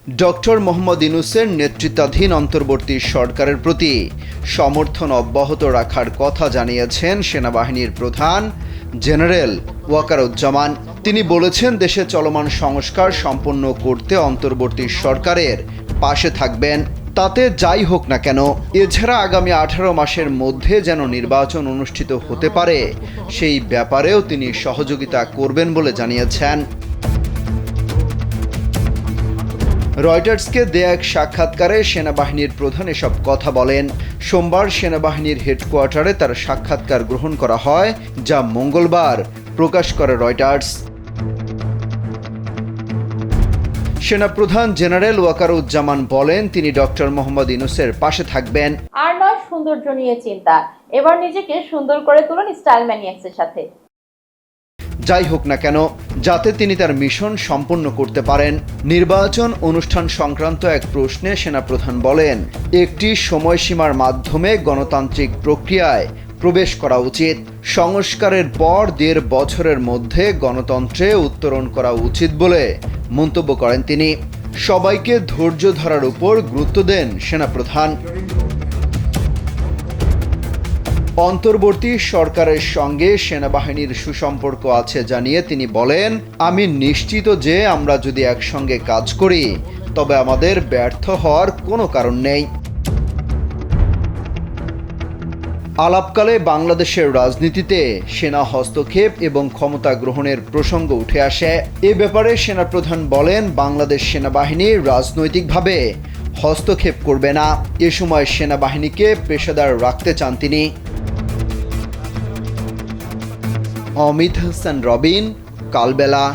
Doctor Mohammad ইউনূসের নেতৃত্বাধীন অন্তর্বর্তী সরকারের প্রতি সমর্থন অব্যাহত রাখার কথা জানিয়েছেন সেনাবাহিনীর প্রধান জেনারেল ওয়াকারুজ্জামান। তিনি বলেছেন, দেশে চলমান সংস্কার সম্পন্ন করতে অন্তর্বর্তী সরকারের পাশে থাকবেন, তাতে যাই হোক না কেন। এছাড়া আগামী 18 মাসের মধ্যে যেন নির্বাচন অনুষ্ঠিত হতে পারে সেই ব্যাপারেও তিনি সহযোগিতা করবেন বলে জানিয়েছেন। রয়টার্সকে দেয়া এক সাক্ষাৎকারে সেনাবাহিনীর প্রধান এসব কথা বলেন। সোমবার সেনাবাহিনীর হেডকোয়ার্টারে তার সাক্ষাৎকার গ্রহণ করা হয়, যা মঙ্গলবার প্রকাশ করে রয়টার্স। সেনাপ্রধান জেনারেল ওয়াকারুজ্জামান বলেন, তিনি ডক্টর মোহাম্মদ ইউনূসের পাশে থাকবেন। আর নয় সৌন্দর্য নিয়ে চিন্তা, এবার নিজেকে সুন্দর করে তুলুন স্টাইল ম্যানিয়াক্সের সাথে। যাই হোক না কেন, যাতে তিনি তার মিশন সম্পন্ন করতে পারেন। নির্বাচন অনুষ্ঠান সংক্রান্ত এক প্রশ্নে সেনাপ্রধান বলেন, একটি সময়সীমার মাধ্যমে গণতান্ত্রিক প্রক্রিয়ায় প্রবেশ করা উচিত। সংস্কারের পর 1.5 বছরের মধ্যে গণতন্ত্রে উত্তরণ করা উচিত বলে মন্তব্য করেন তিনি। সবাইকে ধৈর্য ধরার উপর গুরুত্ব দেন সেনাপ্রধান। অন্তর্বর্তী সরকারের সঙ্গে সেনাবাহিনীর সুসম্পর্ক আছে জানিয়ে তিনি বলেন, আমি নিশ্চিত যে আমরা যদি একসঙ্গে কাজ করি তবে আমাদের ব্যর্থ হওয়ার কোনো কারণ নেই। আলাপকালে বাংলাদেশের রাজনীতিতে সেনা হস্তক্ষেপ এবং ক্ষমতা গ্রহণের প্রসঙ্গ উঠে আসে। এ ব্যাপারে সেনাপ্রধান বলেন, বাংলাদেশ সেনাবাহিনী রাজনৈতিকভাবে হস্তক্ষেপ করবে না। এ সময় সেনাবাহিনীকে পেশাদার রাখতে চান তিনি। অমিত হাসান রবিন, কালবেলা।